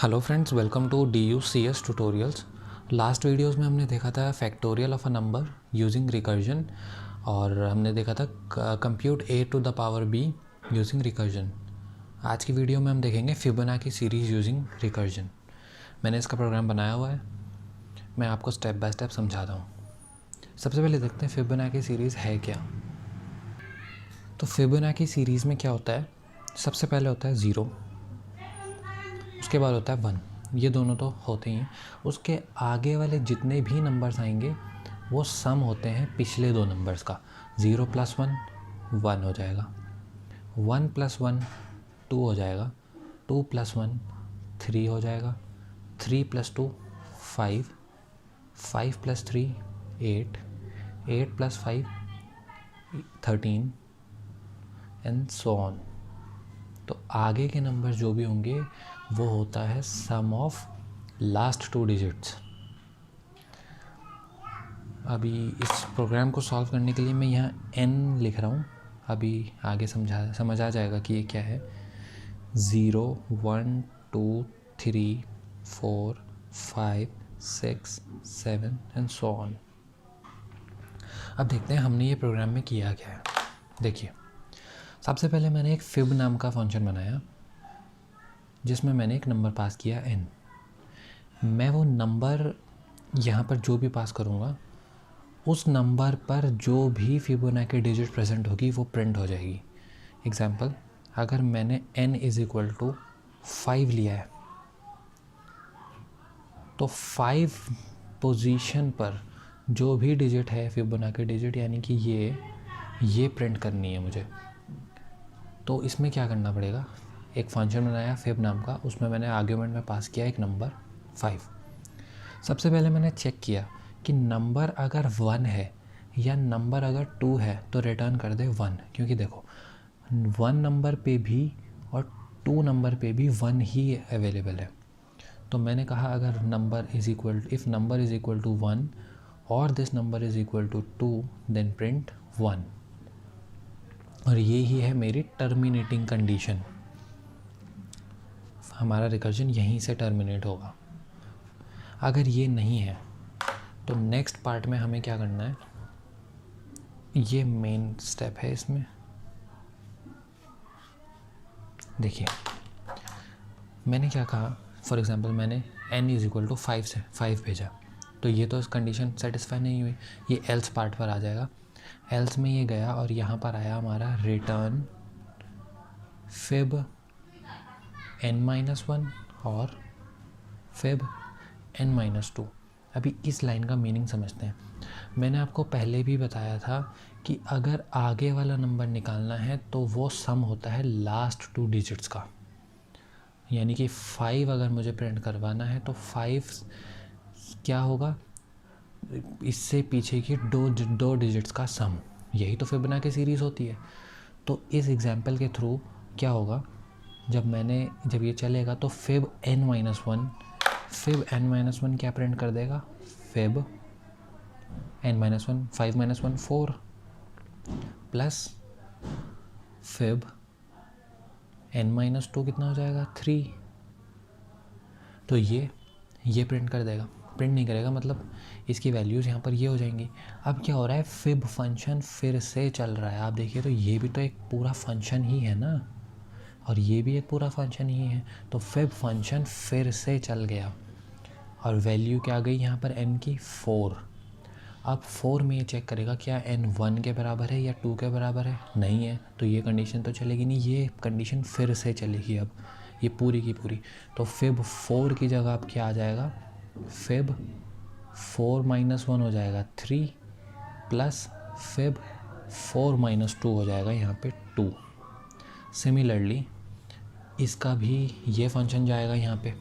Hello friends, welcome to DUCS tutorials. Last videos में हमने देखा था factorial of a number using recursion, और हमने देखा था compute a to the power b using recursion. आज की वीडियो में हम देखेंगे फिबोनाची सीरीज़ यूजिंग रिकर्जन। मैंने इसका प्रोग्राम बनाया हुआ है, मैं आपको स्टेप बाय स्टेप समझाता हूँ। सबसे पहले देखते हैं फिबोनाची सीरीज़ है क्या। तो फिबोनाची सीरीज़ में क्या होता है, सबसे पहले होता है 0, उसके बाद होता है 1, ये दोनों तो होते ही हैं। उसके आगे वाले जितने भी नंबर्स आएंगे वो सम होते हैं पिछले दो नंबर्स का। 0 + 1 1 हो जाएगा, 1 + 1 2 हो जाएगा, 2 + 1 3 हो जाएगा, 3 + 2 5, 5 + 3 8, 8 + 5 13 एंड सो ऑन। तो आगे के नंबर जो भी होंगे वो होता है सम ऑफ लास्ट 2 डिजिट्स। अभी इस प्रोग्राम को सॉल्व करने के लिए मैं यहाँ n लिख रहा हूँ, अभी आगे समझ आ जाएगा कि ये क्या है। 0 1 2 3 4 5 6 7 एंड सो ऑन। अब देखते हैं हमने ये प्रोग्राम में किया क्या है। देखिए, सबसे पहले मैंने एक फिब नाम का फंक्शन बनाया जिसमें मैंने एक नंबर पास किया n। मैं वो नंबर यहाँ पर जो भी पास करूँगा उस नंबर पर जो भी फिबोनाची डिजिट प्रेजेंट होगी वो प्रिंट हो जाएगी। एग्जाम्पल, अगर मैंने n = 5 लिया है तो 5 पोजीशन पर जो भी डिजिट है फिबोनाची डिजिट, यानी कि ये प्रिंट करनी है मुझे। तो इसमें क्या करना पड़ेगा, एक फंक्शन बनाया फिब नाम का, उसमें मैंने आर्ग्यूमेंट में पास किया एक नंबर 5। सबसे पहले मैंने चेक किया कि नंबर अगर 1 है या नंबर अगर 2 है तो रिटर्न कर दे 1, क्योंकि देखो 1 नंबर पे भी और 2 नंबर पे भी 1 ही अवेलेबल है। तो मैंने कहा अगर number if number is equal to 1 और this number is equal to 2 then print 1। और ये ही है मेरी टर्मिनेटिंग कंडीशन। हमारा रिकर्जन यहीं से टर्मिनेट होगा। अगर ये नहीं है तो नेक्स्ट पार्ट में हमें क्या करना है, ये मेन स्टेप है इसमें। देखिए, मैंने क्या कहा, फॉर एग्जांपल मैंने n = 5 से 5 भेजा, तो ये तो कंडीशन सेटिस्फाई नहीं हुई, ये एल्स पार्ट पर आ जाएगा। एल्स में ये गया और यहाँ पर आया हमारा रिटर्न फिब n-1 और फिब n-2। अभी इस लाइन का मीनिंग समझते हैं। मैंने आपको पहले भी बताया था कि अगर आगे वाला नंबर निकालना है तो वो सम होता है लास्ट 2 डिजिट्स का, यानी कि 5 अगर मुझे प्रिंट करवाना है तो 5 क्या होगा, इससे पीछे की दो डिजिट्स का सम। यही तो फिबोनाची सीरीज़ होती है। तो इस एग्जाम्पल के थ्रू क्या होगा, जब ये चलेगा तो फिब n-1 क्या प्रिंट कर देगा, fib n-1 5 - 1 4 plus fib n-2 कितना हो जाएगा 3। तो ये प्रिंट कर देगा, प्रिंट नहीं करेगा, मतलब इसकी वैल्यूज़ यहाँ पर ये हो जाएंगी। अब क्या हो रहा है, फिब फंक्शन फिर से चल रहा है। आप देखिए तो ये भी तो एक पूरा फंक्शन ही है ना, और ये भी एक पूरा फंक्शन ही है। तो फिब फंक्शन फिर से चल गया और वैल्यू क्या आ गई यहाँ पर n की 4। अब 4 में ये चेक करेगा क्या n 1 के बराबर है या 2 के बराबर है, नहीं है, तो ये कंडीशन तो चलेगी नहीं, ये कंडीशन फिर से चलेगी अब ये पूरी की पूरी। तो फिब 4 की जगह अब क्या आ जाएगा, फिब 4 - 1 हो जाएगा 3 प्लस फिब 4 - 2 हो जाएगा यहाँ पे 2। सिमिलरली इसका भी ये फंक्शन जाएगा यहाँ पे,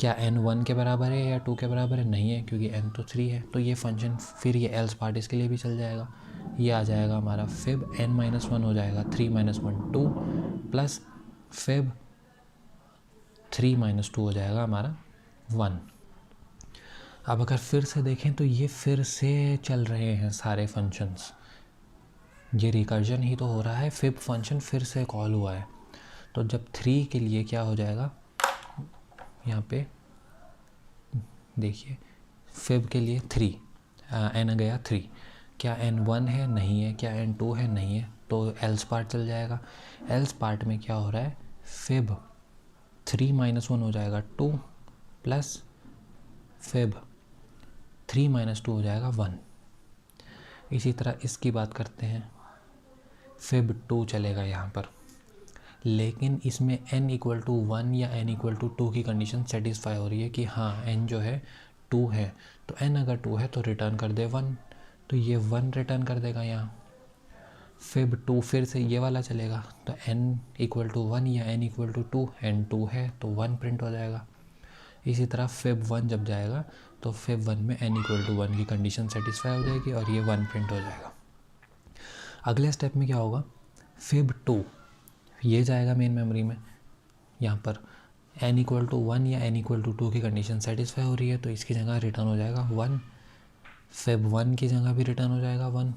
क्या n 1 के बराबर है या 2 के बराबर है, नहीं है, क्योंकि n तो 3 है। तो ये फंक्शन फिर ये एल्स पार्ट इसके लिए भी चल जाएगा। ये आ जाएगा हमारा फिब n-1 हो जाएगा 3 - 1 2 प्लस फिब 3 - 2 हो जाएगा हमारा 1। अब अगर फिर से देखें तो ये फिर से चल रहे हैं सारे फंक्शंस, ये रिकर्जन ही तो हो रहा है, फिब फंक्शन फिर से कॉल हुआ है। तो जब 3 के लिए क्या हो जाएगा, यहाँ पे देखिए फिब के लिए 3, एन गया 3, क्या एन 1 है? नहीं है। क्या एन 2 है? नहीं है। तो एल्स पार्ट चल जाएगा। एल्स पार्ट में क्या हो रहा है, फिब 3 - 1 हो जाएगा 2 प्लस फिब 3 - 2 हो जाएगा 1। इसी तरह इसकी बात करते हैं, फिब 2 चलेगा यहाँ पर, लेकिन इसमें n = 1 या n = 2 की कंडीशन सेटिस्फाई हो रही है कि हाँ n जो है 2 है, तो n अगर 2 है तो रिटर्न कर दे 1, तो ये 1 रिटर्न कर देगा यहाँ। फिब 2 फिर से ये वाला चलेगा, तो n = 1 या n = 2, n 2 है तो 1 प्रिंट हो जाएगा। इसी तरह फिब 1 जब जाएगा तो फिब 1 में n = 1 की कंडीशन सेटिस्फाई हो जाएगी और ये 1 प्रिंट हो जाएगा। अगले स्टेप में क्या होगा, फिब 2 ये जाएगा मेन मेमोरी में, यहाँ पर n = 1 या n = 2 की कंडीशन सेटिस्फाई हो रही है, तो इसकी जगह रिटर्न हो जाएगा 1। फिब 1 की जगह भी रिटर्न हो जाएगा 1,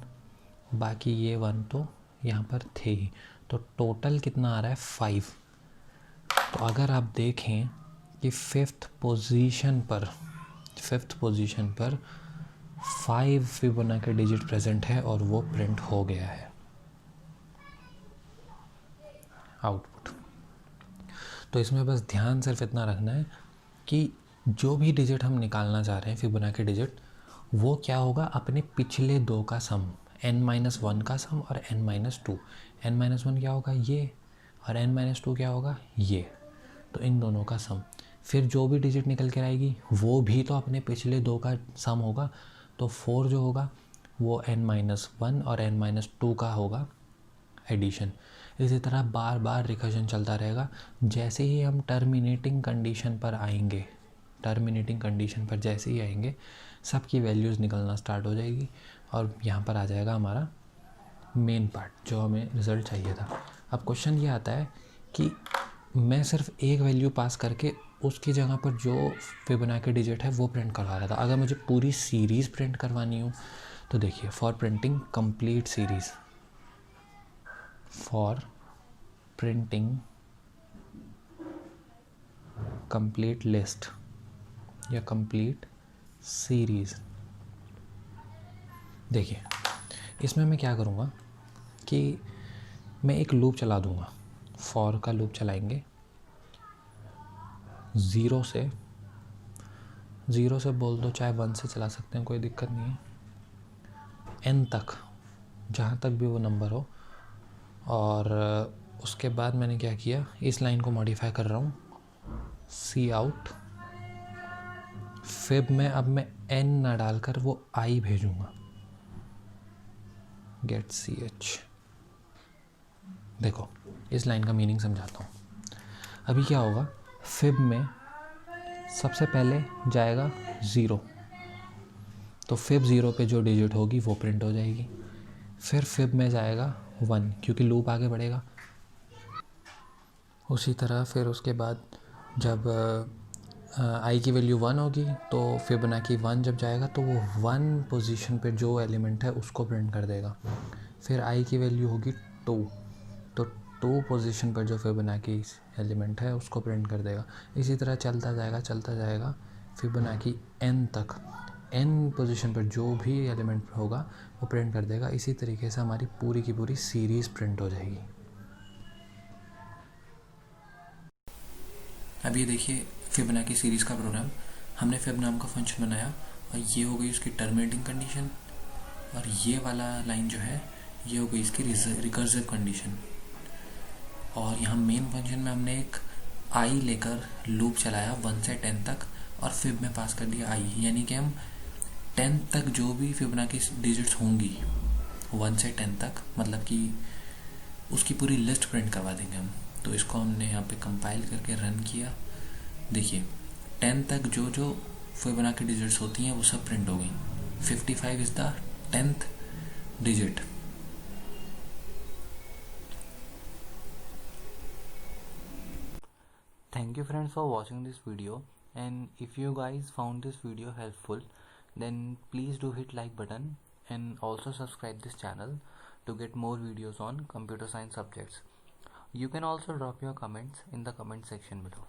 बाकी ये 1 तो यहाँ पर थे ही, तो टोटल कितना आ रहा है 5। तो अगर आप देखें कि फिफ्थ पोजीशन पर 5 फिबोनाची डिजिट प्रेजेंट है और वो प्रिंट हो गया है आउटपुट। तो इसमें बस ध्यान सिर्फ इतना रखना है कि जो भी डिजिट हम निकालना चाह रहे हैं फिबोनाची डिजिट, वो क्या होगा, अपने पिछले दो का सम, n-1 का सम और n-2। n-1 क्या होगा, ये, और n-2 क्या होगा, ये, तो इन दोनों का सम। फिर जो भी डिजिट निकल कर आएगी वो भी तो अपने पिछले दो का सम होगा, तो 4 जो होगा वो n-1 और n-2 का होगा एडिशन। इसी तरह बार बार रिकर्जन चलता रहेगा। जैसे ही हम टर्मिनेटिंग कंडीशन पर आएंगे, जैसे ही आएंगे सबकी वैल्यूज़ निकलना स्टार्ट हो जाएगी और यहाँ पर आ जाएगा हमारा मेन पार्ट जो हमें रिज़ल्ट चाहिए था। अब क्वेश्चन ये आता है कि मैं सिर्फ एक वैल्यू पास करके उसकी जगह पर जो फिबोनाची डिजिट है वो प्रिंट करवा रहा था। अगर मुझे पूरी सीरीज़ प्रिंट करवानी हो तो देखिए, for printing complete series, for printing complete list या कंप्लीट सीरीज़, देखिए इसमें मैं क्या करूँगा कि मैं एक लूप चला दूँगा, फॉर का लूप चलाएंगे, ज़ीरो से बोल दो, चाहे 1 से चला सकते हैं, कोई दिक्कत नहीं है, n तक, जहाँ तक भी वो नंबर हो। और उसके बाद मैंने क्या किया, इस लाइन को मॉडिफाई कर रहा हूँ, सी आउट फिब में अब मैं n ना डालकर वो i भेजूँगा, गेट ch। देखो इस लाइन का मीनिंग समझाता हूँ। अभी क्या होगा, फिब में सबसे पहले जाएगा 0, तो फिब 0 पे जो डिजिट होगी वो प्रिंट हो जाएगी। फिर फिब में जाएगा 1, क्योंकि लूप आगे बढ़ेगा। उसी तरह फिर उसके बाद जब i की वैल्यू 1 होगी तो फिबोनाची 1 जब जाएगा तो वो 1 पोजीशन पे जो एलिमेंट है उसको प्रिंट कर देगा। फिर i की वैल्यू होगी 2, तो 2 पोजीशन पर जो फिबोनाची एलिमेंट है उसको प्रिंट कर देगा। इसी तरह चलता जाएगा फिबोनाची n तक, n पोजीशन पर जो भी एलिमेंट होगा वो प्रिंट कर देगा। इसी तरीके से हमारी पूरी की पूरी सीरीज़ प्रिंट हो जाएगी। अब ये देखिए फिबोनाची सीरीज़ का प्रोग्राम, हमने फिब नाम का फंक्शन बनाया और ये हो गई उसकी टर्मिनेटिंग कंडीशन, और ये वाला लाइन जो है ये हो गई इसकी रिकर्सिव कंडीशन। और यहाँ मेन फंक्शन में हमने एक i लेकर लूप चलाया 1 से 10 तक और फिब में पास कर दिया i, यानी कि हम 10 तक जो भी फिबोनाची डिजिट्स होंगी 1 से 10 तक, मतलब कि उसकी पूरी लिस्ट प्रिंट करवा देंगे हम। तो इसको हमने यहाँ पे कंपाइल करके रन किया। देखिए 10 तक जो जो फिबोनाची डिजिट्स होती हैं वो सब प्रिंट हो गई। 55 is the 10th digit. Thank you friends for watching this video, and if you guys found this video helpful, then please do hit like button and also subscribe this channel to get more videos on computer science subjects. You can also drop your comments in the comment section below.